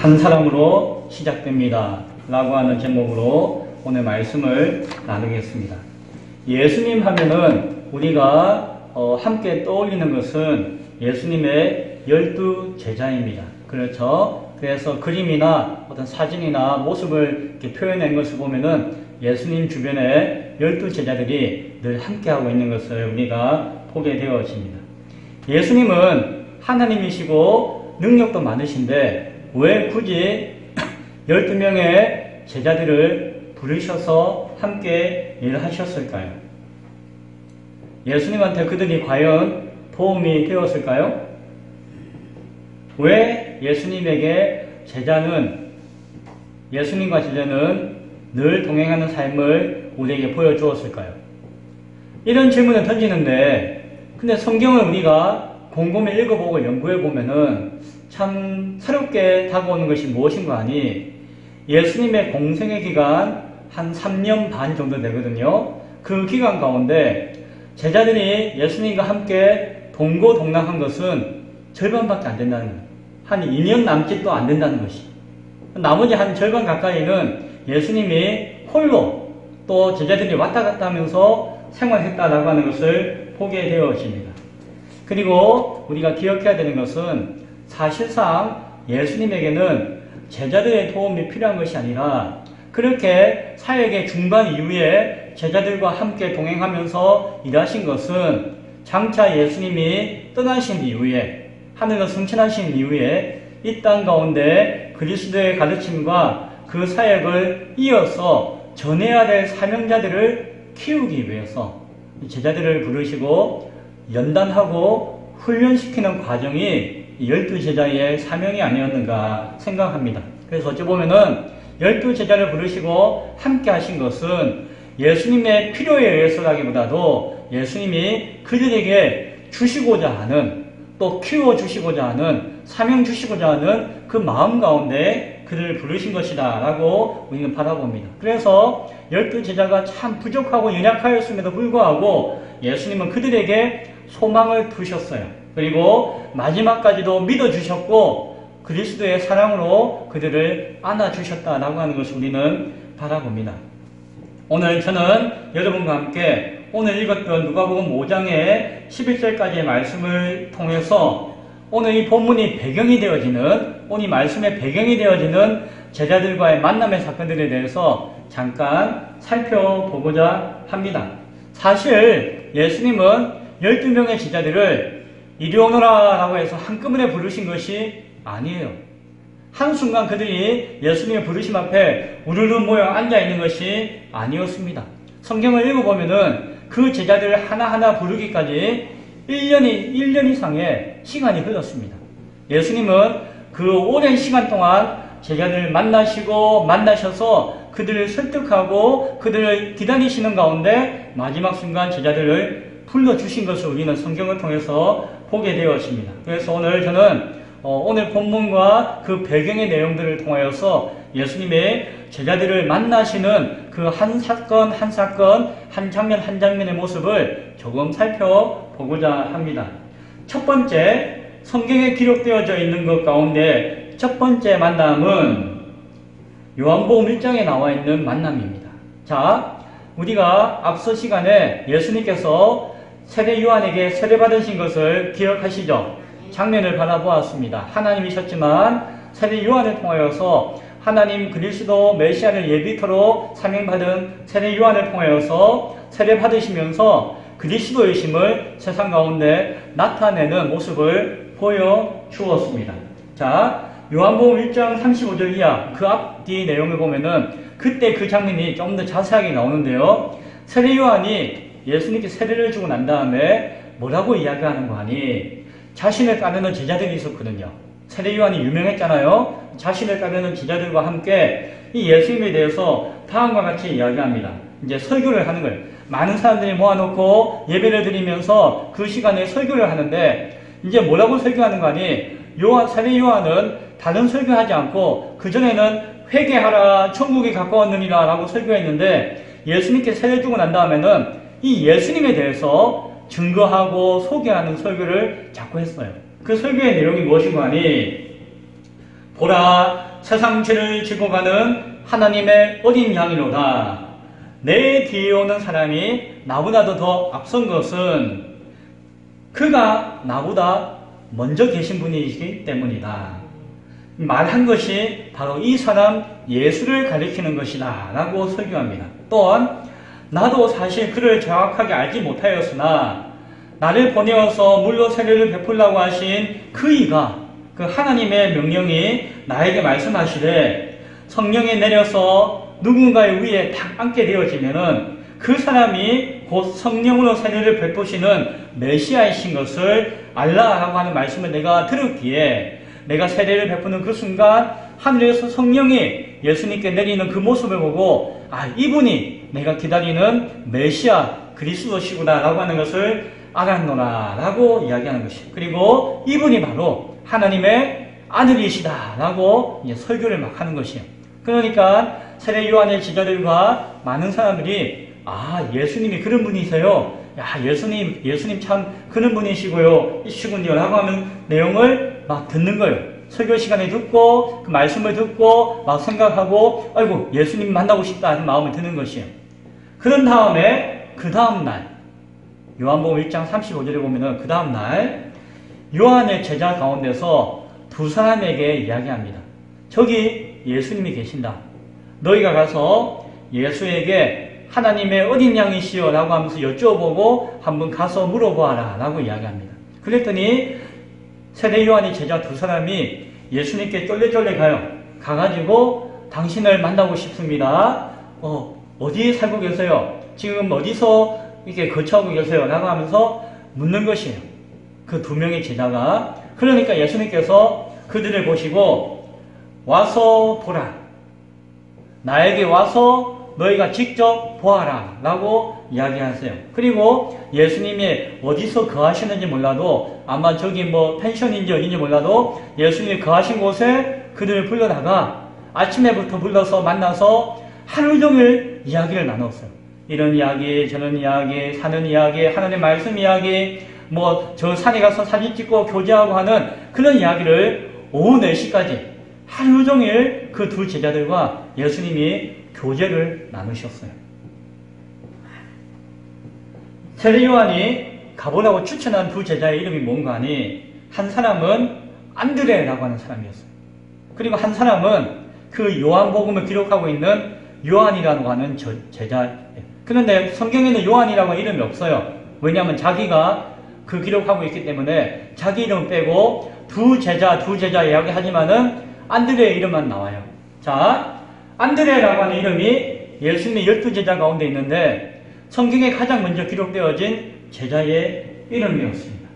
한 사람으로 시작됩니다. 라고 하는 제목으로 오늘 말씀을 나누겠습니다. 예수님 하면은 우리가 함께 떠올리는 것은 예수님의 12 제자입니다. 그렇죠? 그래서 그림이나 어떤 사진이나 모습을 이렇게 표현한 것을 보면은 예수님 주변에 12 제자들이 늘 함께하고 있는 것을 우리가 보게 되어집니다. 예수님은 하나님이시고 능력도 많으신데 왜 굳이 12명의 제자들을 부르셔서 함께 일하셨을까요? 예수님한테 그들이 과연 도움이 되었을까요? 왜 예수님과 제자는 늘 동행하는 삶을 우리에게 보여주었을까요? 이런 질문을 던지는데, 근데 성경을 우리가 곰곰이 읽어보고 연구해보면은 참 새롭게 다가오는 것이 무엇인가 하니, 예수님의 공생의 기간 한 3년 반 정도 되거든요. 그 기간 가운데 제자들이 예수님과 함께 동고동락한 것은 절반밖에 안 된다는 거예요. 한 2년 남짓도 안 된다는 것이. 나머지 한 절반 가까이는 예수님이 홀로 또 제자들이 왔다 갔다 하면서 생활했다라고 하는 것을 보게 되어집니다. 그리고 우리가 기억해야 되는 것은 사실상 예수님에게는 제자들의 도움이 필요한 것이 아니라 그렇게 사역의 중반 이후에 제자들과 함께 동행하면서 일하신 것은 장차 예수님이 떠나신 이후에, 하늘로 승천하신 이후에 이 땅 가운데 그리스도의 가르침과 그 사역을 이어서 전해야 될 사명자들을 키우기 위해서 제자들을 부르시고 연단하고 훈련시키는 과정이 12 제자의 사명이 아니었는가 생각합니다. 그래서 어찌 보면은 12 제자를 부르시고 함께 하신 것은 예수님의 필요에 의해서라기보다도 예수님이 그들에게 주시고자 하는, 또 키워주시고자 하는, 사명 주시고자 하는 그 마음 가운데 그를 부르신 것이다 라고 우리는 바라봅니다. 그래서 12 제자가 참 부족하고 연약하였음에도 불구하고 예수님은 그들에게 소망을 두셨어요. 그리고 마지막까지도 믿어주셨고 그리스도의 사랑으로 그들을 안아주셨다라고 하는 것을 우리는 바라봅니다. 오늘 저는 여러분과 함께 오늘 읽었던 누가복음 5장의 11절까지의 말씀을 통해서 오늘 이 본문이 배경이 되어지는, 오늘 이 말씀의 배경이 되어지는 제자들과의 만남의 사건들에 대해서 잠깐 살펴보고자 합니다. 사실 예수님은 12명의 제자들을 이리 오너라 라고 해서 한꺼번에 부르신 것이 아니에요. 한순간 그들이 예수님의 부르심 앞에 우르르 모여 앉아있는 것이 아니었습니다. 성경을 읽어보면은 그 제자들 하나하나 부르기까지 1년 이상의 시간이 흘렀습니다. 예수님은 그 오랜 시간 동안 제자들을 만나셔서 그들을 설득하고 그들을 기다리시는 가운데 마지막 순간 제자들을 불러주신 것을 우리는 성경을 통해서 보게 되었습니다. 그래서 오늘 저는 오늘 본문과 그 배경의 내용들을 통하여서 예수님의 제자들을 만나시는 그 한 사건, 한 장면의 모습을 조금 살펴보고자 합니다. 첫 번째, 성경에 기록되어져 있는 것 가운데 첫 번째 만남은 요한복음 1장에 나와 있는 만남입니다. 자, 우리가 앞서 시간에 예수님께서 세례 요한에게 세례받으신 것을 기억하시죠? 장면을 바라보았습니다. 하나님이셨지만 세례 요한을 통하여서 하나님 그리스도 메시아를 예비토로 사명받은 세례 요한을 통하여서 세례받으시면서 그리스도의심을 세상 가운데 나타내는 모습을 보여주었습니다. 자, 요한복음 1장 35절 이하 그 앞뒤 내용을 보면은 그때 그 장면이 좀 더 자세하게 나오는데요. 세례 요한이 예수님께 세례를 주고 난 다음에 뭐라고 이야기하는 거 아니? 자신을 따르는 제자들이 있었거든요. 세례 요한이 유명했잖아요. 자신을 따르는 제자들과 함께 이 예수님에 대해서 다음과 같이 이야기합니다. 이제 설교를 하는 거예요. 많은 사람들이 모아놓고 예배를 드리면서 그 시간에 설교를 하는데 이제 뭐라고 설교하는 거 아니? 세례 요한은 다른 설교하지 않고 그전에는 회개하라 천국이 가까웠느니라 라고 설교했는데 예수님께 세례 주고 난 다음에는 이 예수님에 대해서 증거하고 소개하는 설교를 자꾸 했어요. 그 설교의 내용이 무엇인가 하니 보라 세상 죄를 지고 가는 하나님의 어린 양이로다. 내 뒤에 오는 사람이 나보다도 더 앞선 것은 그가 나보다 먼저 계신 분이시기 때문이다. 말한 것이 바로 이 사람 예수를 가리키는 것이다 라고 설교합니다. 또한 나도 사실 그를 정확하게 알지 못하였으나 나를 보내어서 물로 세례를 베풀라고 하신 그 이가, 그 하나님의 명령이 나에게 말씀하시되 성령이 내려서 누군가의 위에 탁 앉게 되어지면은 그 사람이 곧 성령으로 세례를 베푸시는 메시아이신 것을 알라라고 하는 말씀을 내가 들었기에 내가 세례를 베푸는 그 순간 하늘에서 성령이 예수님께 내리는 그 모습을 보고 이분이 내가 기다리는 메시아 그리스도시구나 라고 하는 것을 알았노라 라고 이야기하는 것이에요. 그리고 이분이 바로 하나님의 아들이시다 라고 설교를 막 하는 것이에요. 그러니까 세례 요한의 제자들과 많은 사람들이 예수님이 그런 분이세요. 예수님 참 그런 분이시고요. 이시군요. 라고 하는 내용을 막 듣는 거예요. 설교 시간에 듣고 그 말씀을 듣고 막 생각하고 아이고 예수님 만나고 싶다 하는 마음을 드는 것이에요. 그런 다음에 그 다음날 요한복음 1장 35절에 보면은 그 다음날 요한의 제자 가운데서 두 사람에게 이야기합니다. 저기 예수님이 계신다. 너희가 가서 예수에게 하나님의 어린 양이시여 라고 하면서 여쭤보고 한번 가서 물어보아라 라고 이야기합니다. 그랬더니 세례 요한의 제자 두 사람이 예수님께 쫄래쫄래 가요. 가가지고 당신을 만나고 싶습니다. 어디에 살고 계세요? 지금 어디서 이렇게 거처하고 계세요? 라고 하면서 묻는 것이에요. 그 두 명의 제자가. 그러니까 예수님께서 그들을 보시고 와서 보라. 나에게 와서 너희가 직접 보아라 라고 이야기하세요. 그리고 예수님이 어디서 거하시는지 몰라도 아마 저기 펜션인지 어딘지 몰라도 예수님이 거하신 곳에 그들을 불러다가 아침에부터 불러서 만나서 하루 종일 이야기를 나눴어요. 이런 이야기, 저런 이야기, 사는 이야기, 하나님의 말씀 이야기, 저 산에 가서 사진 찍고 교제하고 하는 그런 이야기를 오후 4시까지 하루 종일 그 두 제자들과 예수님이 교제를 나누셨어요. 세례 요한이 가보라고 추천한 두 제자의 이름이 뭔가 하니 한 사람은 안드레라고 하는 사람이었어요. 그리고 한 사람은 그 요한복음을 기록하고 있는 요한이라고 하는 제자예요. 그런데 성경에는 요한이라고 하는 이름이 없어요. 왜냐하면 자기가 그 기록하고 있기 때문에 자기 이름 빼고 두 제자 이야기하지만은 안드레의 이름만 나와요. 자, 안드레라고 하는 이름이 예수님의 12제자 가운데 있는데 성경에 가장 먼저 기록되어진 제자의 이름이었습니다.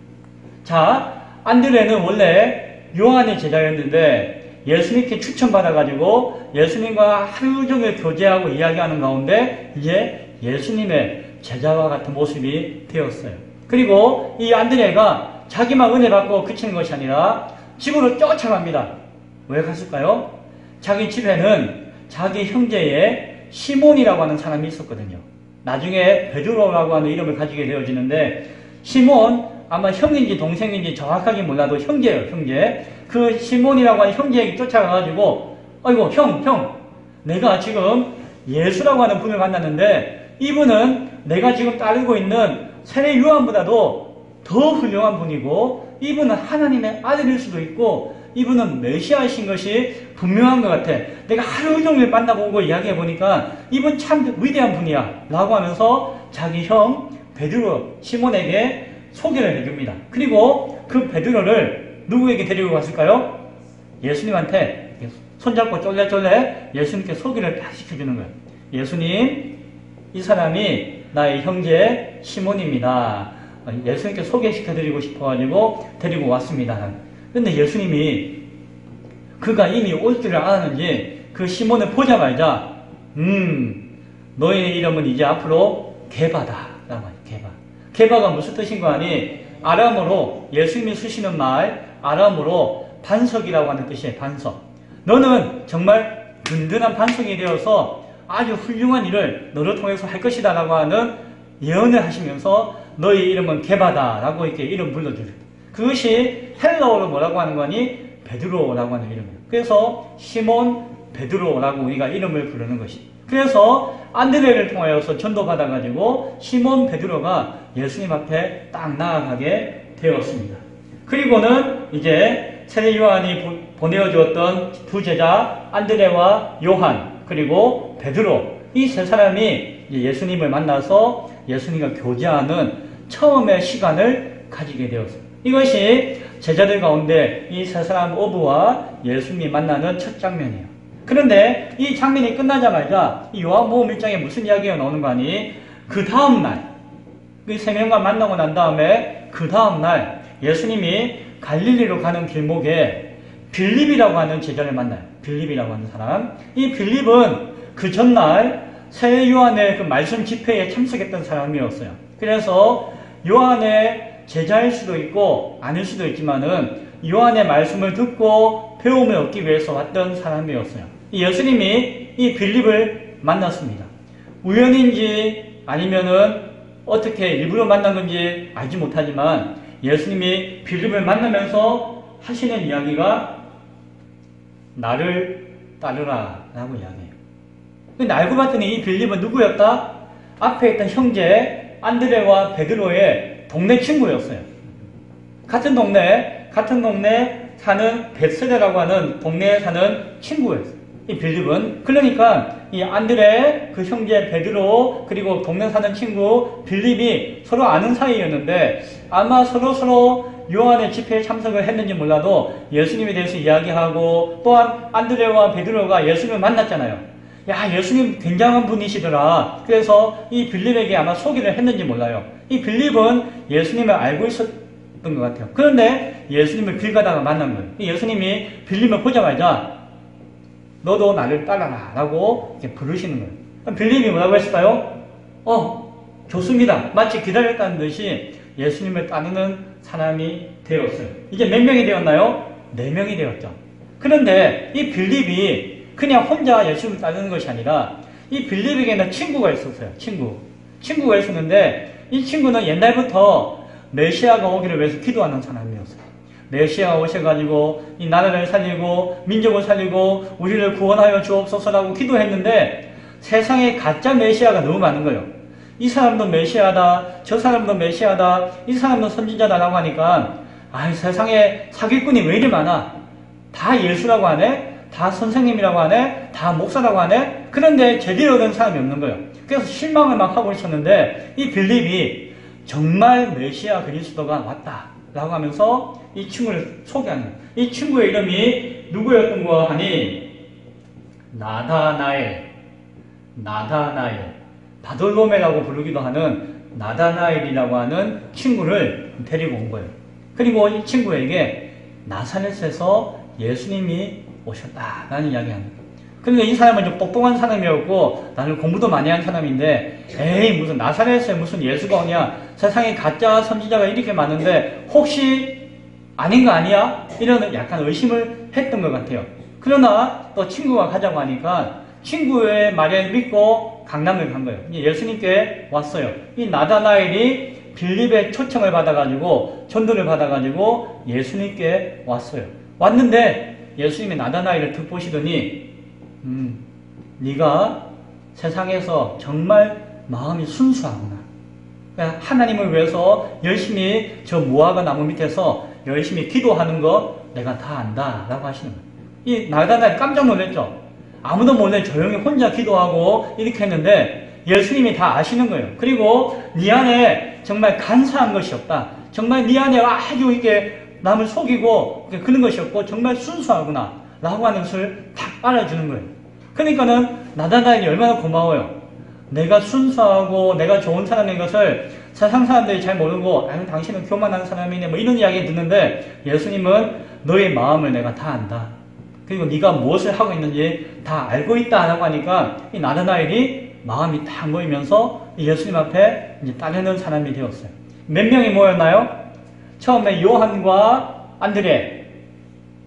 자, 안드레는 원래 요한의 제자였는데 예수님께 추천받아가지고 예수님과 하루 종일 교제하고 이야기하는 가운데 이제 예수님의 제자와 같은 모습이 되었어요. 그리고 이 안드레가 자기만 은혜 받고 그치는 것이 아니라 집으로 쫓아갑니다. 왜 갔을까요? 자기 집에는 자기 형제의 시몬이라고 하는 사람이 있었거든요. 나중에 베드로라고 하는 이름을 가지게 되어지는데 시몬, 아마 형인지 동생인지 정확하게 몰라도 형제예요. 형제. 그 시몬이라고 하는 형제에게 쫓아가가지고 아이고 형 내가 지금 예수라고 하는 분을 만났는데 이분은 내가 지금 따르고 있는 세례 요한보다도 더 훌륭한 분이고 이분은 하나님의 아들일 수도 있고 이분은 메시아이신 것이 분명한 것 같아. 내가 하루 종일 만나보고 이야기해보니까 이분 참 위대한 분이야 라고 하면서 자기 형 베드로 시몬에게 소개를 해줍니다. 그리고 그 베드로를 누구에게 데리고 갔을까요? 예수님한테 손잡고 쫄래쫄래 예수님께 소개를 딱 시켜주는 거예요. 예수님, 이 사람이 나의 형제 시몬입니다. 예수님께 소개시켜드리고 싶어가지고 데리고 왔습니다. 근데 예수님이 그가 이미 올 줄을 알았는지 그 시몬을 보자마자 너의 이름은 이제 앞으로 게바다 라고 하죠. 게바가 무슨 뜻인 거 아니? 아람어로 예수님이 쓰시는 말 아람어로 반석이라고 하는 뜻이에요. 반석. 너는 정말 든든한 반석이 되어서 아주 훌륭한 일을 너를 통해서 할 것이다 라고 하는 예언을 하시면서 너의 이름은 게바다 라고 이렇게 이름 불러줘요. 그것이 헬라어로 뭐라고 하는 거니? 베드로라고 하는 이름이에요. 그래서 시몬 베드로라고 우리가 이름을 부르는 것이. 그래서 안드레를 통하여서 전도받아가지고 시몬 베드로가 예수님 앞에 딱 나아가게 되었습니다. 그리고는 이제 세례 요한이 보내어 주었던 두 제자 안드레와 요한 그리고 베드로 이 세 사람이 예수님을 만나서 예수님과 교제하는 처음의 시간을 가지게 되었습니다. 이것이 제자들 가운데 이 세 사람 어부와 예수님이 만나는 첫 장면이에요. 그런데 이 장면이 끝나자마자 이 요한복음 1장에 무슨 이야기가 나오는 거 아니? 그 다음날 그 세 명과 만나고 난 다음에 그 다음날 예수님이 갈릴리로 가는 길목에 빌립이라고 하는 제자를 만나요. 빌립이라고 하는 사람. 이 빌립은 그 전날 세례 요한의 그 말씀 집회에 참석했던 사람이었어요. 그래서 요한의 제자일 수도 있고 아닐 수도 있지만은 요한의 말씀을 듣고 배움을 얻기 위해서 왔던 사람이었어요. 예수님이 이 빌립을 만났습니다. 우연인지 아니면은 어떻게 일부러 만난 건지 알지 못하지만 예수님이 빌립을 만나면서 하시는 이야기가 나를 따르라 라고 이야기해요. 근데 알고 봤더니 이 빌립은 누구였다? 앞에 있던 형제 안드레와 베드로의 동네 친구였어요. 같은 동네 사는 벳세다라고 하는 동네에 사는 친구였어요. 이 빌립은. 그러니까 이 안드레, 그 형제 베드로, 그리고 동네 사는 친구 빌립이 서로 아는 사이였는데 아마 서로 요한의 집회에 참석을 했는지 몰라도 예수님에 대해서 이야기하고 또한 안드레와 베드로가 예수님을 만났잖아요. 야, 예수님 굉장한 분이시더라. 그래서 이 빌립에게 아마 소개를 했는지 몰라요. 이 빌립은 예수님을 알고 있었던 것 같아요. 그런데 예수님을 길 가다가 만난 거예요. 예수님이 빌립을 보자마자 너도 나를 따라라 라고 이렇게 부르시는 거예요. 그럼 빌립이 뭐라고 했을까요? 좋습니다. 마치 기다렸다는 듯이 예수님을 따르는 사람이 되었어요. 이제 몇 명이 되었나요? 4명이 되었죠. 그런데 이 빌립이 그냥 혼자 예수님을 따르는 것이 아니라 이 빌립에게는 친구가 있었어요. 친구가 있었는데 이 친구는 옛날부터 메시아가 오기를 위해서 기도하는 사람이었어요. 메시아가 오셔가지고 이 나라를 살리고 민족을 살리고 우리를 구원하여 주옵소서라고 기도했는데 세상에 가짜 메시아가 너무 많은 거예요. 이 사람도 메시아다, 저 사람도 메시아다, 이 사람도 선지자다라고 하니까 세상에 사기꾼이 왜 이리 많아? 다 예수라고 하네? 다 선생님이라고 하네? 다 목사라고 하네? 그런데 제대로 된 사람이 없는 거예요. 그래서 실망을 막 하고 있었는데 이 빌립이 정말 메시아 그리스도가 왔다 라고 하면서 이 친구를 소개하는 거예요. 이 친구의 이름이 누구였던 거 하니 나다나엘 바돌로메라고 부르기도 하는 나다나엘이라고 하는 친구를 데리고 온 거예요. 그리고 이 친구에게 나사렛에서 예수님이 오셨다라는 이야기합니다. 그런데 이 사람은 좀 똑똑한 사람이었고 나는 공부도 많이 한 사람인데 에이 무슨 나사렛에 무슨 예수가 오냐, 세상에 가짜 선지자가 이렇게 많은데 혹시 아닌 거 아니야? 이런 약간 의심을 했던 것 같아요. 그러나 또 친구가 가자고 하니까 친구의 말에 믿고 강남을 간 거예요. 예수님께 왔어요. 이 나다나엘이 빌립의 초청을 받아가지고 전도를 받아가지고 예수님께 왔어요. 왔는데 예수님이 나다나엘을 득 보시더니 네가 세상에서 정말 마음이 순수하구나. 그러니까 하나님을 위해서 열심히 저 무화과 나무 밑에서 열심히 기도하는 거 내가 다 안다 라고 하시는 거예요. 이 나다나엘 깜짝 놀랐죠. 아무도 몰래 조용히 혼자 기도하고 이렇게 했는데 예수님이 다 아시는 거예요. 그리고 네 안에 정말 간사한 것이 없다. 정말 네 안에 아주 이렇게 남을 속이고 그런 것이 없고 정말 순수하구나 라고 하는 것을 딱 알아주는 거예요. 그러니까는 나다나엘이 얼마나 고마워요. 내가 순수하고 내가 좋은 사람인 것을 세상 사람들이 잘 모르고 당신은 교만한 사람이네 뭐 이런 이야기 듣는데 예수님은 너의 마음을 내가 다 안다. 그리고 네가 무엇을 하고 있는지 다 알고 있다 라고 하니까 이 나다나엘이 마음이 딱 모이면서 예수님 앞에 이제 따르는 사람이 되었어요. 몇 명이 모였나요? 처음에 요한과 안드레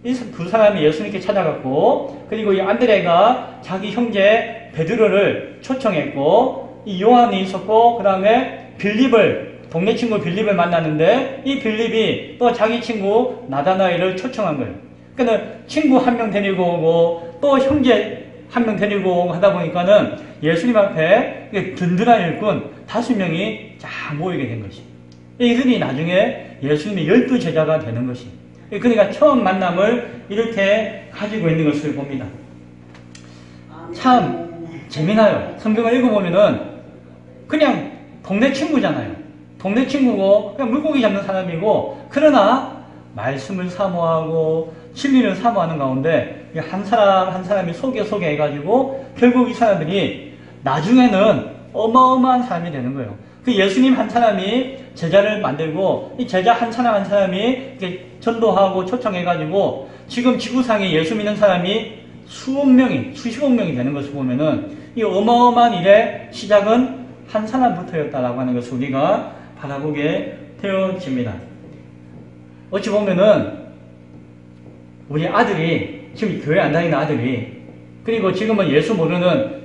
이 두 사람이 예수님께 찾아갔고 그리고 이 안드레가 자기 형제 베드로를 초청했고 이 요한이 있었고 그 다음에 동네 친구 빌립을 만났는데 이 빌립이 또 자기 친구 나다나엘을 초청한 거예요. 그러니까 친구 한 명 데리고 오고 또 형제 한 명 데리고 오고 하다 보니까는 예수님 앞에 든든한 일꾼 5명이 쫙 모이게 된 것이. 이들이 나중에 예수님의 12제자가 되는 것이. 그러니까 처음 만남을 이렇게 가지고 있는 것을 봅니다. 참 재미나요. 성경을 읽어보면은 그냥 동네 친구잖아요. 동네 친구고 그냥 물고기 잡는 사람이고, 그러나 말씀을 사모하고 진리를 사모하는 가운데 한 사람 한 사람이 소개 해가지고 결국 이 사람들이 나중에는 어마어마한 사람이 되는 거예요. 그 예수님 한 사람이 제자를 만들고 이 제자 한 사람 한 사람이 이렇게 전도하고 초청해가지고 지금 지구상에 예수 믿는 사람이 수십 명이 되는 것을 보면은 이 어마어마한 일의 시작은 한 사람부터였다라고 하는 것을 우리가 바라보게 되어집니다. 어찌 보면은 우리 아들이, 지금 교회 안 다니는 아들이, 그리고 지금은 예수 모르는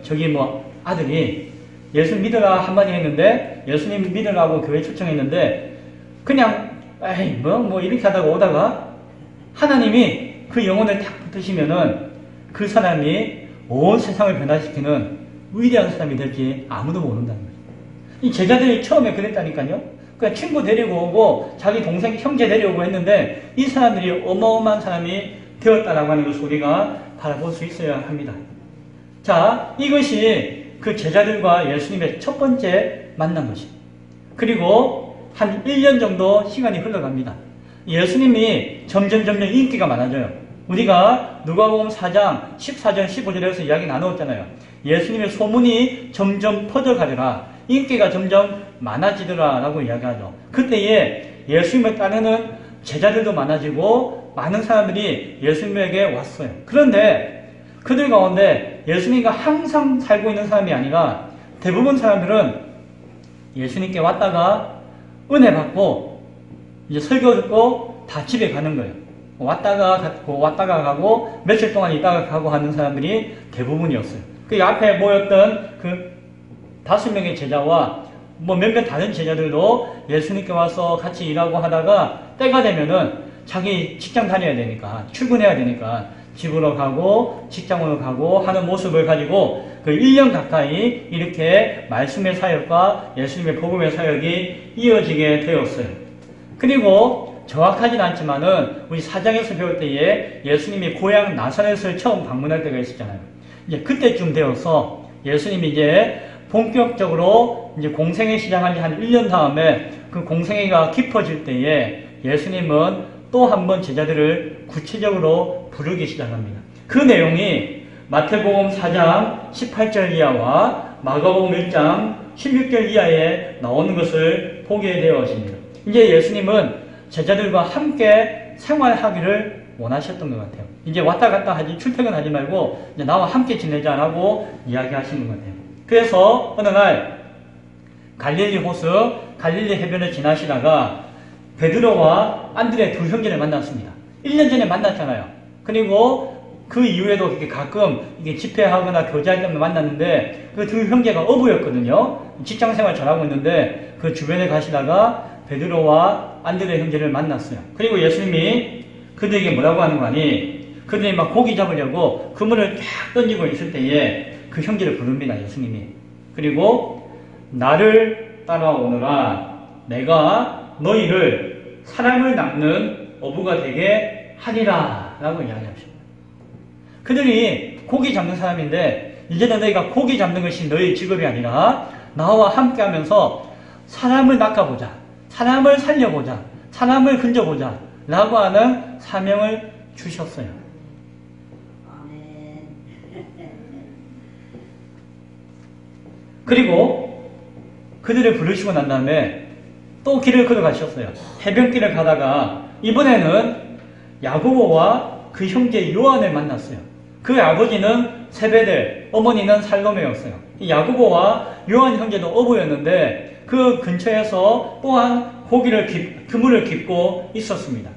아들이 예수 믿으라 한마디 했는데, 예수님 믿으라고 교회 초청했는데 그냥 에이 뭐 이렇게 하다가 오다가 하나님이 그 영혼을 탁 붙으시면은 그 사람이 온 세상을 변화시키는 위대한 사람이 될지 아무도 모른다는 거죠. 이 제자들이 처음에 그랬다니까요. 그러니까 친구 데리고 오고 자기 동생 형제 데리고 했는데 이 사람들이 어마어마한 사람이 되었다라고 하는 것을 우리가 바라볼 수 있어야 합니다. 자, 이것이 그 제자들과 예수님의 첫 번째 만난 것입니다. 그리고 한 1년 정도 시간이 흘러갑니다. 예수님이 점점 인기가 많아져요. 우리가 누가복음 4장 14절 15절에서 이야기 나누었잖아요. 예수님의 소문이 점점 퍼져가더라. 인기가 점점 많아지더라 라고 이야기하죠. 그때에 예수님을 따르는 제자들도 많아지고 많은 사람들이 예수님에게 왔어요. 그런데 그들 가운데 예수님과 항상 살고 있는 사람이 아니라 대부분 사람들은 예수님께 왔다가 은혜 받고 이제 설교 듣고 다 집에 가는 거예요. 왔다가 가고 며칠 동안 있다가 가고 하는 사람들이 대부분이었어요. 그 앞에 모였던 그 5명의 제자와 몇몇 다른 제자들도 예수님께 와서 같이 일하고 하다가 때가 되면은 자기 직장 다녀야 되니까, 출근해야 되니까 집으로 가고 직장으로 가고 하는 모습을 가지고 그 1년 가까이 이렇게 말씀의 사역과 예수님의 복음의 사역이 이어지게 되었어요. 그리고 정확하진 않지만은 우리 4장에서 배울 때에 예수님이 고향 나사렛을 처음 방문할 때가 있었잖아요. 이제 그때쯤 되어서 예수님이 이제 본격적으로 이제 공생애 시작한 지 한 1년 다음에 그 공생애가 깊어질 때에 예수님은 또 한 번 제자들을 구체적으로 부르기 시작합니다. 그 내용이 마태복음 4장 18절 이하와 마가복음 1장 16절 이하에 나오는 것을 보게 되어집니다. 이제 예수님은 제자들과 함께 생활하기를 원하셨던 것 같아요. 이제 왔다 갔다 하지, 출퇴근하지 말고 이제 나와 함께 지내자라고 이야기하시는 것 같아요. 그래서 어느 날 갈릴리 호수, 갈릴리 해변을 지나시다가 베드로와 안드레 두 형제를 만났습니다. 1년 전에 만났잖아요. 그리고 그 이후에도 이렇게 가끔 이게 집회하거나 교제할 때만 만났는데 그 두 형제가 어부였거든요. 직장생활 잘하고 있는데 그 주변에 가시다가 베드로와 안드레 형제를 만났어요. 그리고 예수님이 그들에게 뭐라고 하는 거 아니? 그들이 막 고기 잡으려고 그물을 쫙 던지고 있을 때에 그 형제를 부릅니다. 예수님이. 그리고 나를 따라오너라. 내가 너희를 사람을 낚는 어부가 되게 하리라 라고 이야기하십니다. 그들이 고기 잡는 사람인데 이제는 너희가 고기 잡는 것이 너희 직업이 아니라 나와 함께 하면서 사람을 낚아보자, 사람을 살려보자, 사람을 건져보자 라고 하는 사명을 주셨어요. 그리고 그들을 부르시고 난 다음에 또 길을 걸어가셨어요. 해변길을 가다가 이번에는 야고보와 그 형제 요한을 만났어요. 그 아버지는 세베대, 어머니는 살로메였어요. 야고보와 요한 형제도 어부였는데 그 근처에서 또한 그물을 깃고 있었습니다.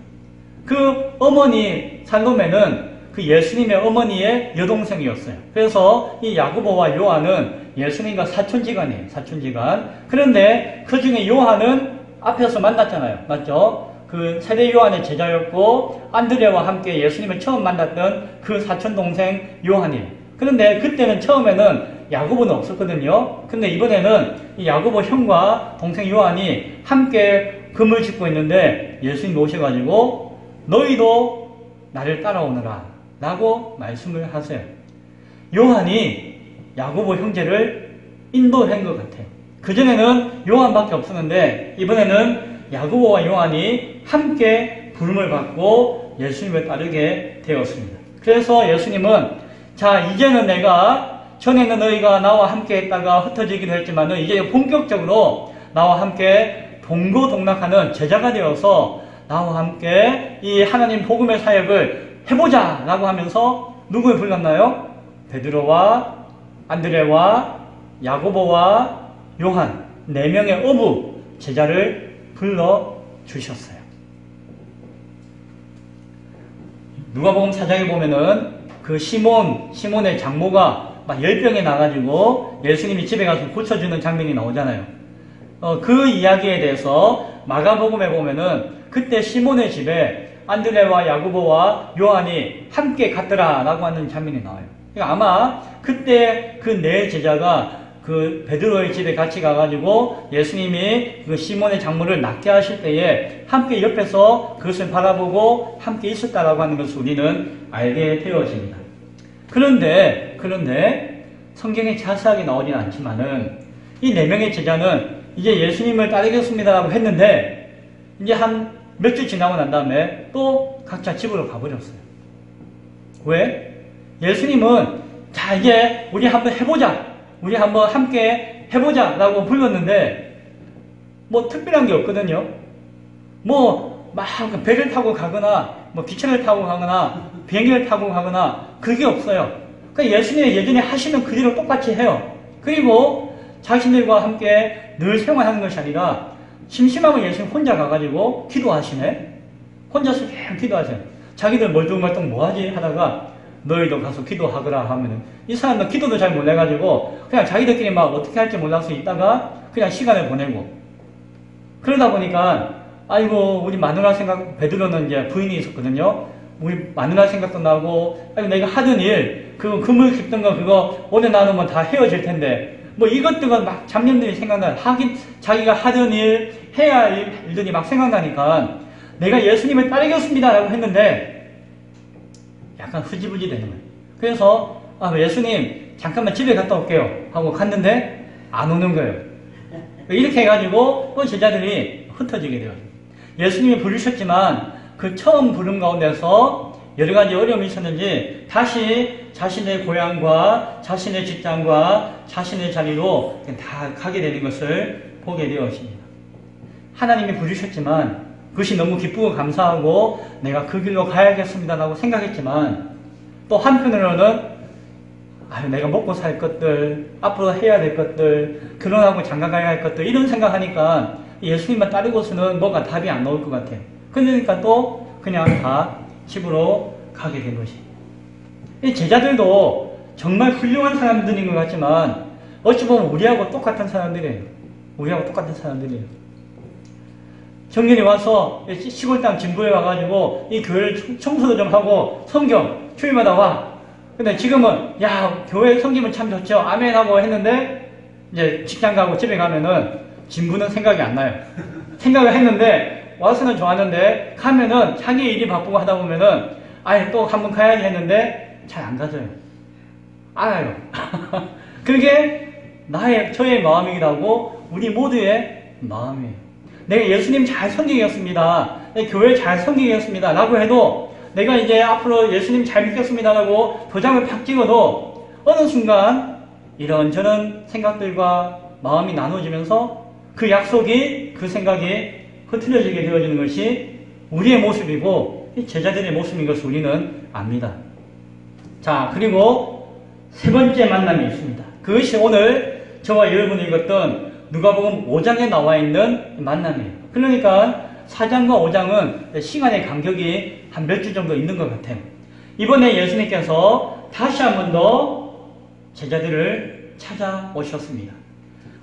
그 어머니 살로메는 그 예수님의 어머니의 여동생이었어요. 그래서 이 야고보와 요한은 예수님과 사촌지간이에요. 사촌지간. 그런데 그 중에 요한은 앞에서 만났잖아요. 맞죠? 그 세례 요한의 제자였고 안드레와 함께 예수님을 처음 만났던 그 사촌 동생 요한이에요. 그런데 그때는 처음에는 야고보는 없었거든요. 근데 이번에는 이 야고보 형과 동생 요한이 함께 금을 짓고 있는데 예수님이 오셔가지고 너희도 나를 따라오너라 라고 말씀을 하세요. 요한이 야고보 형제를 인도한 것 같아요. 그전에는 요한밖에 없었는데 이번에는 야고보와 요한이 함께 부름을 받고 예수님을 따르게 되었습니다. 그래서 예수님은 자 이제는 내가 전에는 너희가 나와 함께 했다가 흩어지기도 했지만 이제 본격적으로 나와 함께 동고동락하는 제자가 되어서 나와 함께 이 하나님 복음의 사역을 해보자 라고 하면서 누구를 불렀나요? 베드로와 안드레와 야고보와 요한 4명의 어부 제자를 불러주셨어요. 누가복음 4장에 보면은 그 시몬의 장모가 막 열병에 나가지고 예수님이 집에 가서 고쳐주는 장면이 나오잖아요. 그 이야기에 대해서 마가복음에 보면은 그때 시몬의 집에 안드레와 야고보와 요한이 함께 갔더라 라고 하는 장면이 나와요. 그러니까 아마 그때 그 네 제자가 그 베드로의 집에 같이 가가지고 예수님이 그 시몬의 장모를 낫게 하실 때에 함께 옆에서 그것을 바라보고 함께 있었다라고 하는 것을 우리는 알게 되어집니다. 그런데 성경에 자세하게 나오지는 않지만은 이 4명의 제자는 이제 예수님을 따르겠습니다라고 했는데 이제 한 몇 주 지나고 난 다음에 또 각자 집으로 가버렸어요. 왜? 예수님은 자 이제 우리 한번 해보자. 우리 한번 함께 해보자 라고 불렀는데 뭐 특별한 게 없거든요. 뭐 막 배를 타고 가거나 뭐 기차를 타고 가거나 비행기를 타고 가거나 그게 없어요. 그러니까 예수님이 예전에 하시는 그대로 똑같이 해요. 그리고 자신들과 함께 늘 생활하는 것이 아니라 심심하면 예수님 혼자 가가지고 기도하시네. 혼자서 계속 기도하세요. 자기들 멀뚱멀뚱 뭐하지 하다가 너희도 가서 기도하거라 하면은 이 사람들 기도도 잘 못해가지고 그냥 자기들끼리 막 어떻게 할지 몰라서 있다가 그냥 시간을 보내고 그러다 보니까 아이고 우리 마누라 생각 베드로는 이제 부인이 있었거든요. 우리 마누라 생각도 나고 아이고 내가 하던 일 그 금을 깃던 거 그거 오늘 나누면 다 헤어질 텐데 뭐 이것들과 막 잡념들이 생각나요. 하긴 자기가 하던 일 해야 할 일들이 막 생각나니까 내가 예수님을 따르겠습니다 라고 했는데 약간 흐지부지 되는 거예요. 그래서 예수님 잠깐만 집에 갔다 올게요 하고 갔는데 안 오는 거예요. 이렇게 해가지고 또 제자들이 흩어지게 되어요. 예수님이 부르셨지만 그 처음 부름 가운데서 여러 가지 어려움이 있었는지 다시 자신의 고향과 자신의 직장과 자신의 자리로 다 가게 되는 것을 보게 되었습니다. 하나님이 부르셨지만 그것이 너무 기쁘고 감사하고 내가 그 길로 가야겠습니다라고 생각했지만 또 한편으로는 내가 먹고 살 것들, 앞으로 해야 될 것들, 결혼하고 장가가야 할 것들 이런 생각하니까 예수님만 따르고서는 뭔가 답이 안 나올 것 같아요. 그러니까 또 그냥 다 집으로 가게 된 것이. 이 제자들도 정말 훌륭한 사람들인 것 같지만 어찌 보면 우리하고 똑같은 사람들이에요. 우리하고 똑같은 사람들이에요. 정년이 와서 시골 땅 진부에 와가지고 이 교회를 청소도 좀 하고 성경 주일마다 와. 근데 지금은 야 교회 성기면 참 좋죠. 아멘 하고 했는데 이제 직장 가고 집에 가면은 진부는 생각이 안 나요. 생각을 했는데 와서는 좋았는데 가면은 자기 일이 바쁘고 하다 보면은 또 한번 가야지 했는데 잘 안 가져요. 알아요. 그게 저의 마음이기도 하고 우리 모두의 마음이에요. 내가 예수님 잘 섬기겠습니다. 교회 잘 섬기겠습니다. 라고 해도 내가 이제 앞으로 예수님 잘 믿겠습니다. 라고 도장을 팍 찍어도 어느 순간 이런저런 생각들과 마음이 나눠지면서 그 약속이 그 생각이 흐트러지게 되어지는 것이 우리의 모습이고 제자들의 모습인 것을 우리는 압니다. 자, 그리고 세 번째 만남이 있습니다. 그것이 오늘 저와 여러분이 읽었던 누가복음 5장에 나와 있는 만남이에요. 그러니까 4장과 5장은 시간의 간격이 한 몇 주 정도 있는 것 같아요. 이번에 예수님께서 다시 한 번 더 제자들을 찾아오셨습니다.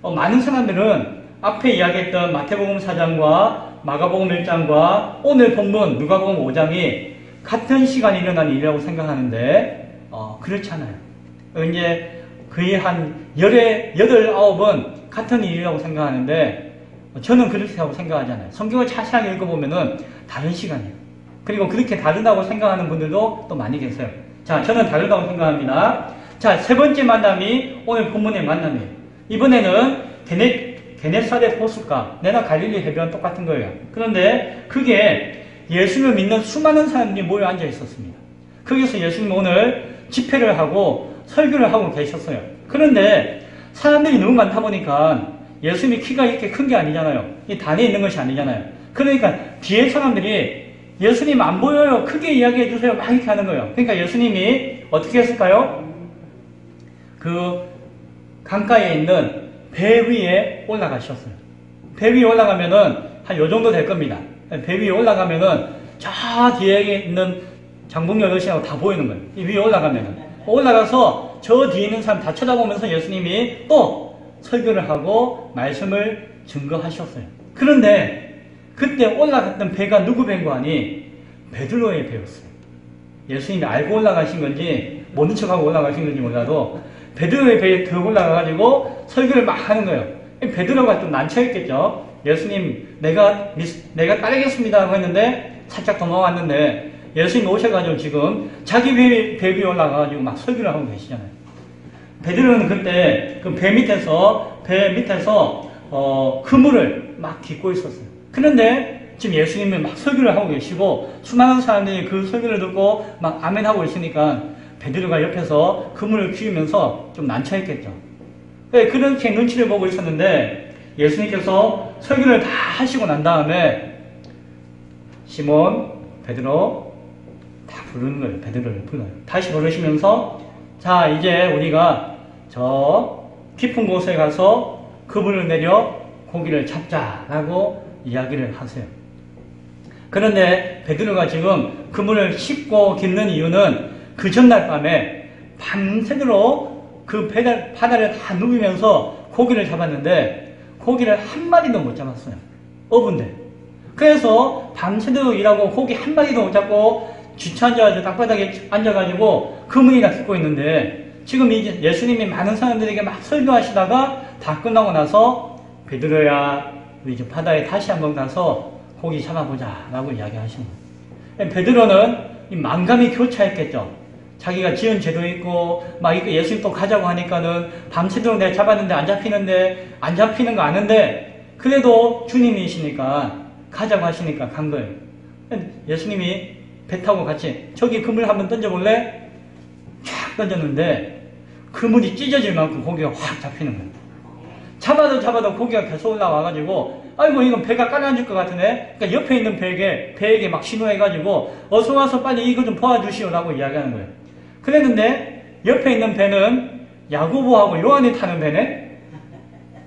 많은 사람들은 앞에 이야기했던 마태복음 4장과 마가복음 1장과 오늘 본문 누가복음 5장이 같은 시간에 일어난 일이라고 생각하는데 그렇지 않아요. 이제 거의 한 18, 9은 같은 일이라고 생각하는데 저는 그렇다고 생각하지 않아요. 성경을 자세하게 읽어보면은 다른 시간이에요. 그리고 그렇게 다르다고 생각하는 분들도 또 많이 계세요. 자, 저는 다르다고 생각합니다. 자, 세 번째 만남이 오늘 본문의 만남이에요. 이번에는 게네사렛 호숫가, 내나 갈릴리 해변 똑같은 거예요. 그런데 그게 예수를 믿는 수많은 사람들이 모여 앉아 있었습니다. 거기서 예수님 오늘 집회를 하고 설교를 하고 계셨어요. 그런데 사람들이 너무 많다 보니까 예수님이 키가 이렇게 큰 게 아니잖아요. 이 단에 있는 것이 아니잖아요. 그러니까 뒤에 사람들이 예수님 안 보여요. 크게 이야기해 주세요. 막 이렇게 하는 거예요. 그러니까 예수님이 어떻게 했을까요? 그 강가에 있는 배 위에 올라가셨어요. 배 위에 올라가면은 한 요 정도 될 겁니다. 배 위에 올라가면은 저 뒤에 있는 장봉 어르신하고 다 보이는 거예요. 이 위에 올라가서 저 뒤에 있는 사람 다 쳐다보면서 예수님이 또 설교를 하고 말씀을 증거하셨어요. 그런데 그때 올라갔던 배가 누구 배인 거 아니? 베드로의 배였어요. 예수님이 알고 올라가신 건지 모른 척하고 올라가신 건지 몰라도 베드로의 배에 더 올라가가지고 설교를 막 하는 거예요. 베드로가 좀 난처했겠죠. 예수님 내가 따르겠습니다 하고 했는데 살짝 도망왔는데 예수님 오셔가지고 지금 자기 배 위에 올라가가지고 막 설교를 하고 계시잖아요. 베드로는 그때 그 배 밑에서 그물을 막 깃고 있었어요. 그런데 지금 예수님이 막 설교를 하고 계시고 수많은 사람들이 그 설교를 듣고 막 아멘 하고 있으니까 베드로가 옆에서 그물을 휘우면서 좀 난처했겠죠. 그렇게 눈치를 보고 있었는데 예수님께서 설교를 다 하시고 난 다음에 시몬, 베드로 다 부르는 거예요. 베드로를 불러요. 다시 부르시면서 자, 이제 우리가 저 깊은 곳에 가서 그물을 내려 고기를 잡자라고 이야기를 하세요. 그런데 베드로가 지금 그물을 씹고 깃는 이유는 그 전날 밤에 밤새도록 그 바다를 다 누비면서 고기를 잡았는데 고기를 한 마리도 못 잡았어요. 어부인데. 그래서 밤새도록 일하고 고기 한 마리도 못 잡고 주저앉아가지고 땅바닥에 앉아가지고 그물이나 깃고 있는데 지금 이제 예수님이 많은 사람들에게 막 설교하시다가 다 끝나고 나서 베드로야 우리 이제 바다에 다시 한번 가서 고기 잡아보자 라고 이야기하시는 거예요. 베드로는 이 만감이 교차했겠죠. 자기가 지은 죄도 있고 막 예수님 또 가자고 하니까는 밤새도록 내가 잡았는데 안 잡히는 거 아는데 그래도 주님이시니까 가자고 하시니까 간 거예요. 예수님이 배 타고 같이 저기 그물 한번 던져볼래? 쫙 던졌는데 그물이 찢어질 만큼 고기가 확 잡히는 거예요. 잡아도 고기가 계속 올라와가지고 아이고 이건 배가 깔아앉을 것 같으네. 그러니까 옆에 있는 배에게 막 신호해가지고 어서 와서 빨리 이거 좀 도와주시오라고 이야기하는 거예요. 그랬는데 옆에 있는 배는 야고보하고 요한이 타는 배네.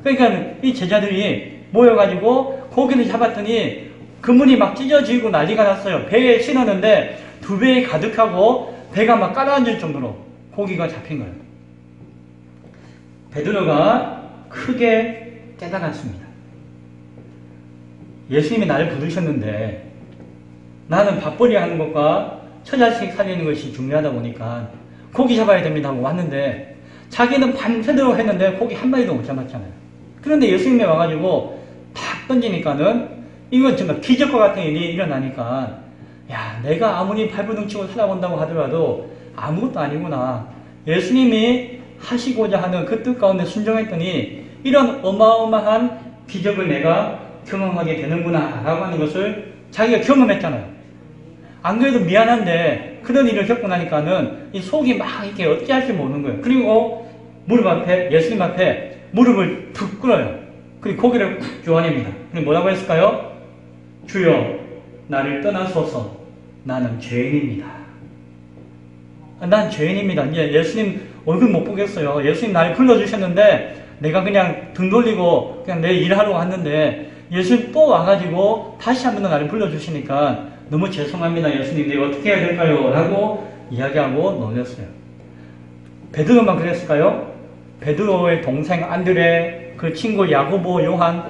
그러니까 이 제자들이 모여가지고 고기를 잡았더니 그물이 막 찢어지고 난리가 났어요. 배에 실었는데 두 배에 가득하고 배가 막 깔아앉을 정도로 고기가 잡힌 거예요. 베드로가 크게 깨달았습니다. 예수님이 나를 부르셨는데 나는 밥벌이 하는 것과 처자식 살리는 것이 중요하다 보니까 고기 잡아야 됩니다 하고 왔는데 자기는 밤새도록 했는데 고기 한 마리도 못 잡았잖아요. 그런데 예수님이 와가지고 탁 던지니까는 이건 정말 기적과 같은 일이 일어나니까 야 내가 아무리 발버둥치고 살아본다고 하더라도 아무것도 아니구나. 예수님이 하시고자 하는 그 뜻 가운데 순종했더니 이런 어마어마한 기적을 내가 경험하게 되는구나 라고 하는 것을 자기가 경험했잖아요. 안 그래도 미안한데 그런 일을 겪고 나니까는 이 속이 막 이렇게 어찌 할지 모르는 거예요. 그리고 예수님 앞에 무릎을 툭 꿇어요. 그리고 고개를 쿡 교환합니다. 그리고 뭐라고 했을까요? 주여 나를 떠나소서 나는 죄인입니다. 난 죄인입니다. 이제 예수님 얼굴 못 보겠어요. 예수님 나를 불러주셨는데 내가 그냥 등 돌리고 그냥 내 일하러 왔는데 예수님 또 와가지고 다시 한 번 더 나를 불러주시니까 너무 죄송합니다. 예수님 내가 어떻게 해야 될까요? 라고 이야기하고 놀렸어요. 베드로만 그랬을까요? 베드로의 동생 안드레, 그 친구 야고보, 요한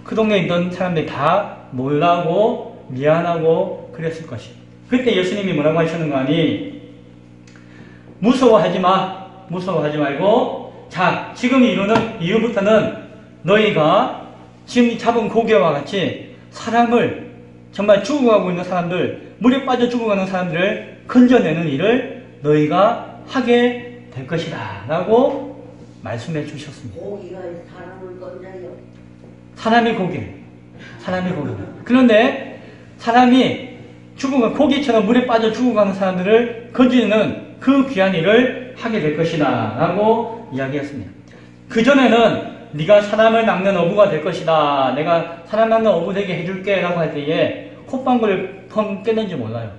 그 동네에 있던 사람들이 다 놀라고 미안하고 그랬을 것이에요. 그때 예수님이 뭐라고 하셨는가 하니, 무서워하지 말고, 자, 지금 이후부터는 너희가 지금 잡은 고기와 같이 사람을, 정말 죽어가고 있는 사람들, 물에 빠져 죽어가는 사람들을 건져내는 일을 너희가 하게 될 것이다 라고 말씀해 주셨습니다. 고기가 사람을 건져요. 사람이 고기. 그런데 사람이 죽어가 고기처럼 물에 빠져 죽어가는 사람들을 건지는 그 귀한 일을 하게 될 것이다 라고 이야기했습니다. 그전에는 네가 사람을 낚는 어부가 될 것이다, 내가 사람 낚는 어부 되게 해줄게 라고 할 때에 콧방구를 펑 깼는지 몰라요.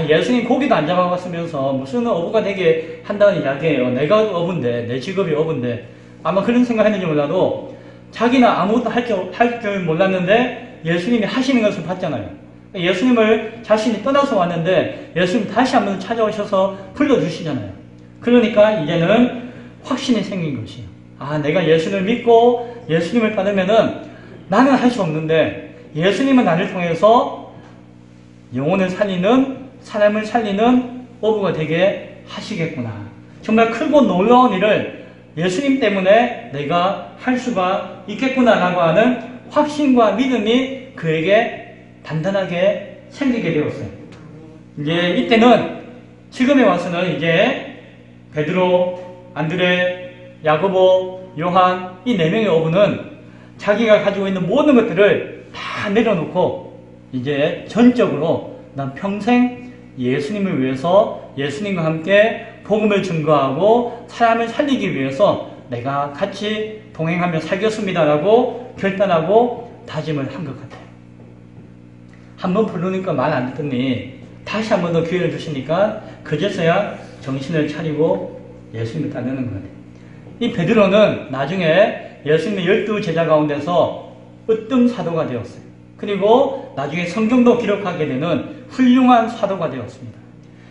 예수님 고기도 안 잡아봤으면서 무슨 어부가 되게 한다는 이야기예요. 내가 어부인데, 내 직업이 어부인데, 아마 그런 생각했는지 몰라도 자기는 아무것도 할 줄 몰랐는데 예수님이 하시는 것을 봤잖아요. 예수님을 자신이 떠나서 왔는데 예수님 다시 한번 찾아오셔서 불러주시잖아요. 그러니까 이제는 확신이 생긴 것이에요. 내가 예수님을 믿고 예수님을 따르면은 나는 할 수 없는데 예수님은 나를 통해서 영혼을 살리는, 사람을 살리는 어부가 되게 하시겠구나. 정말 크고 놀라운 일을 예수님 때문에 내가 할 수가 있겠구나라고 하는 확신과 믿음이 그에게 단단하게 생기게 되었어요. 이제 이때는, 지금에 와서는 이제 베드로, 안드레, 야고보, 요한 이 4명의 어부는 자기가 가지고 있는 모든 것들을 다 내려놓고 이제 전적으로 난 평생 예수님을 위해서, 예수님과 함께 복음을 증거하고 사람을 살리기 위해서 내가 같이 동행하며 살겠습니다라고 결단하고 다짐을 한 것 같아요. 한번 부르니까 말 안 듣더니 다시 한 번 더 기회를 주시니까 그제서야 정신을 차리고 예수님을 따르는 것 같아요. 이 베드로는 나중에 예수님의 12 제자 가운데서 으뜸 사도가 되었어요. 그리고 나중에 성경도 기록하게 되는 훌륭한 사도가 되었습니다.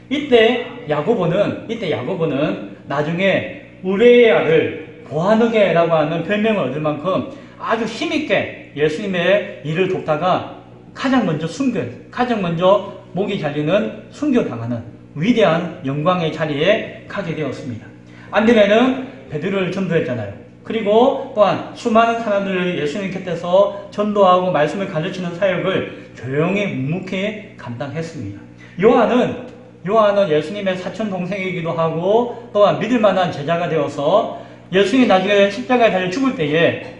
이때 야고보는 나중에 우레의 아들 보아너게라고 하는 별명을 얻을 만큼 아주 힘있게 예수님의 일을 돕다가 가장 먼저 목이 잘리는 순교당하는 위대한 영광의 자리에 가게 되었습니다. 안드레는 베드로를 전도했잖아요. 그리고 또한 수많은 사람들을 예수님 곁에서 전도하고 말씀을 가르치는 사역을 조용히 묵묵히 감당했습니다. 요한은 예수님의 사촌 동생이기도 하고 또한 믿을 만한 제자가 되어서 예수님이 나중에 십자가에 달려 죽을 때에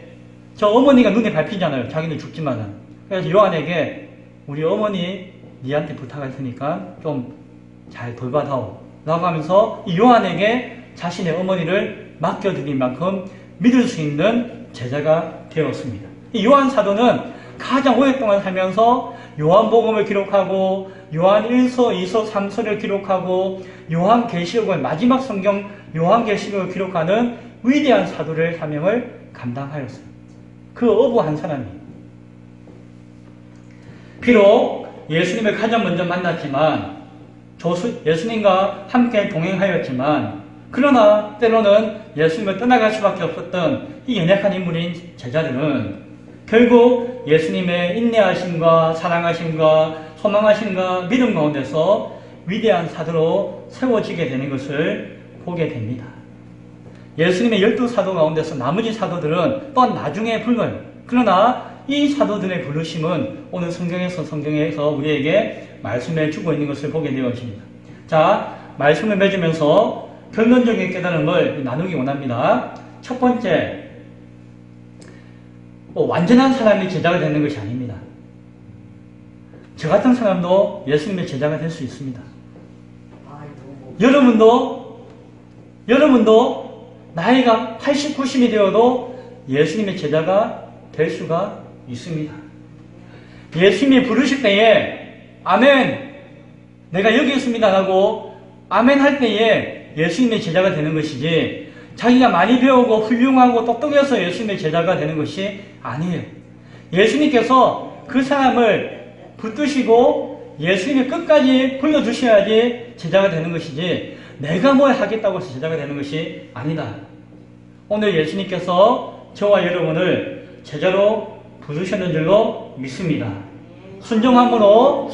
저 어머니가 눈에 밟히잖아요. 자기는 죽지만은. 그래서 요한에게 우리 어머니 니한테 부탁할 테니까 좀 잘 돌봐다오 라고 하면서 이 요한에게 자신의 어머니를 맡겨드린 만큼 믿을 수 있는 제자가 되었습니다. 이 요한 사도는 가장 오랫동안 살면서 요한복음을 기록하고 요한 1서, 2서, 3서를 기록하고 요한계시록을 마지막 성경 요한계시록을 기록하는 위대한 사도의 사명을 감당하였어요. 그 어부 한 사람이 비록 예수님을 가장 먼저 만났지만 예수님과 함께 동행하였지만 그러나 때로는 예수님을 떠나갈 수밖에 없었던 이 연약한 인물인 제자들은 결국 예수님의 인내하심과 사랑하심과 소망하심과 믿음 가운데서 위대한 사도로 세워지게 되는 것을 보게 됩니다. 예수님의 12사도 가운데서 나머지 사도들은 또한 나중에 불러요. 그러나 이 사도들의 부르심은 오늘 성경에서 우리에게 말씀해 주고 있는 것을 보게 되어집니다. 자, 말씀을 맺으면서 결론적인 깨달음을 나누기 원합니다. 첫 번째, 완전한 사람이 제자가 되는 것이 아닙니다. 저 같은 사람도 예수님의 제자가 될 수 있습니다. 여러분도 나이가 80, 90이 되어도 예수님의 제자가 될 수가 있습니다. 예수님이 부르실 때에 아멘, 내가 여기 있습니다 라고 아멘 할 때에 예수님의 제자가 되는 것이지 자기가 많이 배우고 훌륭하고 똑똑해서 예수님의 제자가 되는 것이 아니에요. 예수님께서 그 사람을 붙드시고 예수님이 끝까지 불러주셔야지 제자가 되는 것이지 내가 뭘 하겠다고 해서 제자가 되는 것이 아니다. 오늘 예수님께서 저와 여러분을 제자로 부르셨는 줄로 믿습니다. 순종함으로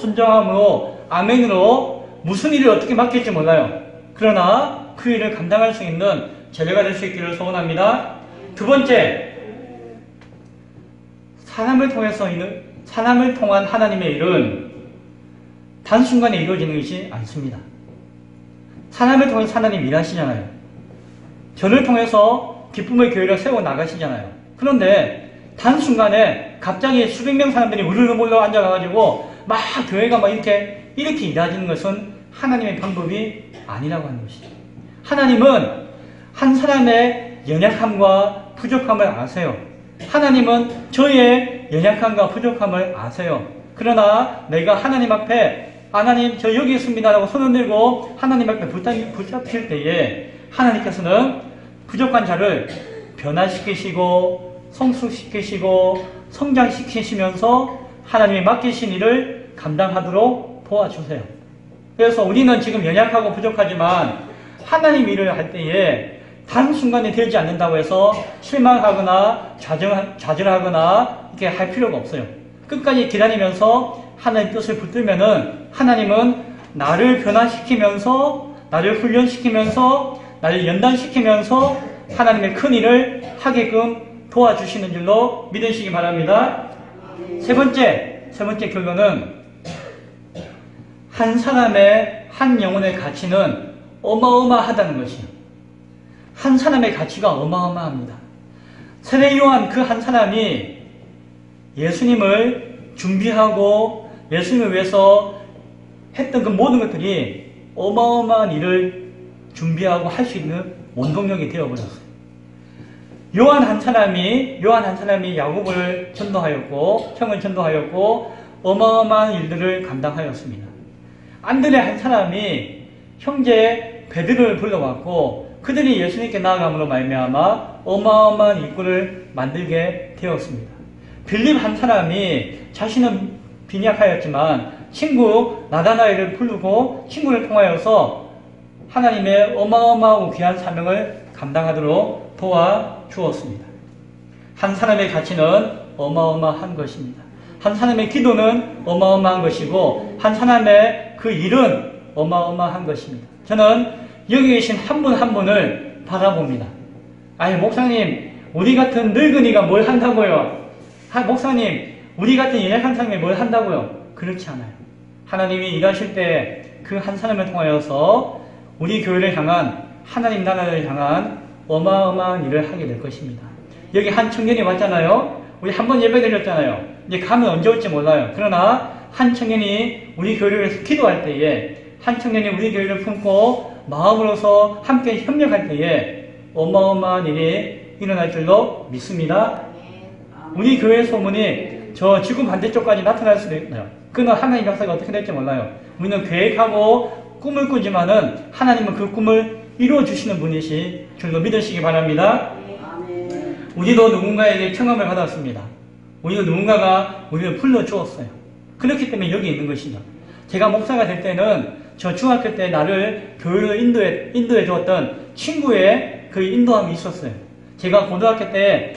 아멘으로 무슨 일을 어떻게 맡길지 몰라요. 그러나 그 일을 감당할 수 있는 제자가 될 수 있기를 소원합니다. 두 번째, 사람을 통한 하나님의 일은 단순간에 이루어지는 것이 않습니다. 사람을 통해서 하나님 일하시잖아요. 저를 통해서 기쁨의 교회를 세워 나가시잖아요. 그런데 단순간에 갑자기 수백 명 사람들이 우르르 몰려 앉아가지고 막 교회가 막 이렇게 일어나지는 것은 하나님의 방법이 아니라고 하는 것이죠. 하나님은 한 사람의 연약함과 부족함을 아세요. 하나님은 저의 연약함과 부족함을 아세요. 그러나 내가 하나님 앞에 하나님 저 여기 있습니다 라고 손을 들고 하나님 앞에 붙잡힐 때에 하나님께서는 부족한 자를 변화시키시고 성숙시키시고 성장시키시면서 하나님이 맡기신 일을 감당하도록 도와주세요. 그래서 우리는 지금 연약하고 부족하지만 하나님 일을 할 때에 단순간에 되지 않는다고 해서 실망하거나 좌절하거나 이렇게 할 필요가 없어요. 끝까지 기다리면서 하나님 뜻을 붙들면은 하나님은 나를 변화시키면서 나를 훈련시키면서 나를 연단시키면서 하나님의 큰 일을 하게끔 도와주시는 줄로 믿으시기 바랍니다. 세 번째 결론은 한 사람의 한 영혼의 가치는 어마어마하다는 것이에요. 한 사람의 가치가 어마어마합니다. 세례 요한 그 한 사람이 예수님을 준비하고 예수님을 위해서 했던 그 모든 것들이 어마어마한 일을 준비하고 할 수 있는 원동력이 되어버렸어요. 요한 한 사람이 야곱을 전도하였고 형을 전도하였고 어마어마한 일들을 감당하였습니다. 안드레 한 사람이 형제 베드로를 불러왔고 그들이 예수님께 나아감으로 말미암아 어마어마한 일꾼을 만들게 되었습니다. 빌립 한 사람이 자신은 빈약하였지만 친구 나다나엘을 부르고 친구를 통하여서 하나님의 어마어마하고 귀한 사명을 감당하도록 도와주었습니다. 한 사람의 가치는 어마어마한 것입니다. 한 사람의 기도는 어마어마한 것이고 한 사람의 그 일은 어마어마한 것입니다. 저는 여기 계신 한 분 한 분을 바라봅니다. 아니 목사님 우리 같은 늙은이가 뭘 한다고요? 목사님 우리 같은 연약한 사람이 뭘 한다고요? 그렇지 않아요. 하나님이 일하실 때 그 한 사람을 통하여서 우리 교회를 향한 하나님 나라를 향한 어마어마한 일을 하게 될 것입니다. 여기 한 청년이 왔잖아요. 우리 한 번 예배 드렸잖아요. 이제 가면 언제 올지 몰라요. 그러나 한 청년이 우리 교회를 위해서 기도할 때에 한 청년이 우리 교회를 품고 마음으로서 함께 협력할 때에 어마어마한 일이 일어날 줄로 믿습니다. 우리 교회 소문이 저 지구 반대쪽까지 나타날 수도 있나요? 그는 하나님 역사가 어떻게 될지 몰라요. 우리는 계획하고 꿈을 꾸지만은 하나님은 그 꿈을 이루어 주시는 분이시 줄로 믿으시기 바랍니다. 우리도 누군가에게 청함을 받았습니다. 우리도 누군가가 우리를 불러주었어요. 그렇기 때문에 여기 있는 것이죠. 제가 목사가 될 때는 저 중학교 때 나를 교회로 인도해 주었던 친구의 그 인도함이 있었어요. 제가 고등학교 때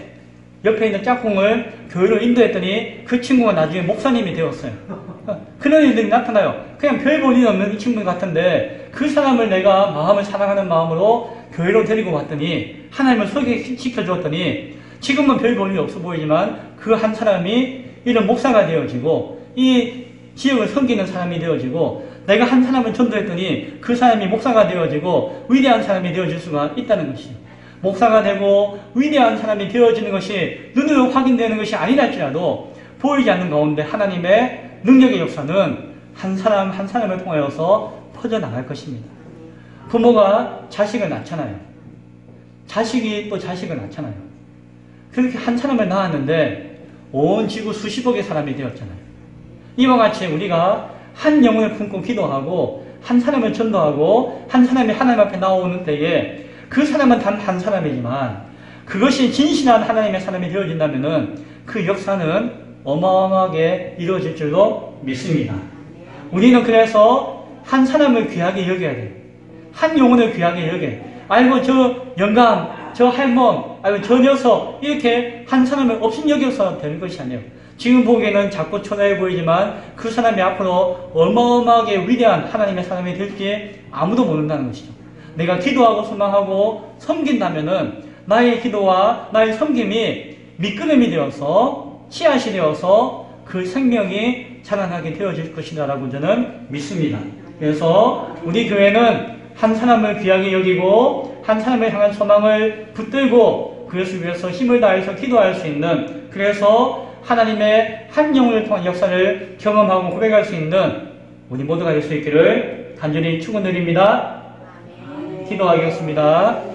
옆에 있는 짝꿍을 교회로 인도했더니 그 친구가 나중에 목사님이 되었어요. 그런 일들이 나타나요. 그냥 별 볼 일 없는 이 친구 같은데 그 사람을 내가 마음을 사랑하는 마음으로 교회로 데리고 왔더니 하나님을 소개시켜 주었더니 지금은 별 볼 일 없어 보이지만 그 한 사람이 이런 목사가 되어지고 이 지역을 섬기는 사람이 되어지고 내가 한 사람을 전도했더니 그 사람이 목사가 되어지고 위대한 사람이 되어질 수가 있다는 것이죠. 목사가 되고 위대한 사람이 되어지는 것이 눈으로 확인되는 것이 아니랄지라도 보이지 않는 가운데 하나님의 능력의 역사는 한 사람 한 사람을 통하여서 퍼져나갈 것입니다. 부모가 자식을 낳잖아요. 자식이 또 자식을 낳잖아요. 그렇게 한 사람을 낳았는데 온 지구 수십억의 사람이 되었잖아요. 이와 같이 우리가 한 영혼을 품고 기도하고 한 사람을 전도하고 한 사람이 하나님 앞에 나오는 때에 그 사람은 단 한 사람이지만 그것이 진실한 하나님의 사람이 되어진다면 그 역사는 어마어마하게 이루어질 줄로 믿습니다. 우리는 그래서 한 사람을 귀하게 여겨야 돼요. 한 영혼을 귀하게 여겨야 돼요. 아이고 저 영감 저 할멈, 아니면 저 녀석 이렇게 한 사람을 없인 여겨서 되는 것이 아니에요. 지금 보기에는 작고 초라해 보이지만 그 사람이 앞으로 어마어마하게 위대한 하나님의 사람이 될지 아무도 모른다는 것이죠. 내가 기도하고 소망하고 섬긴다면은 나의 기도와 나의 섬김이 밑그림이 되어서 씨앗이 되어서 그 생명이 자라나게 되어질 것이다라고 저는 믿습니다. 그래서 우리 교회는 한 사람을 귀하게 여기고 한 사람을 향한 소망을 붙들고 그것을 위해서 힘을 다해서 기도할 수 있는, 그래서 하나님의 한 영혼을 통한 역사를 경험하고 고백할 수 있는 우리 모두가 될 수 있기를 간절히 축원드립니다. 기도하겠습니다.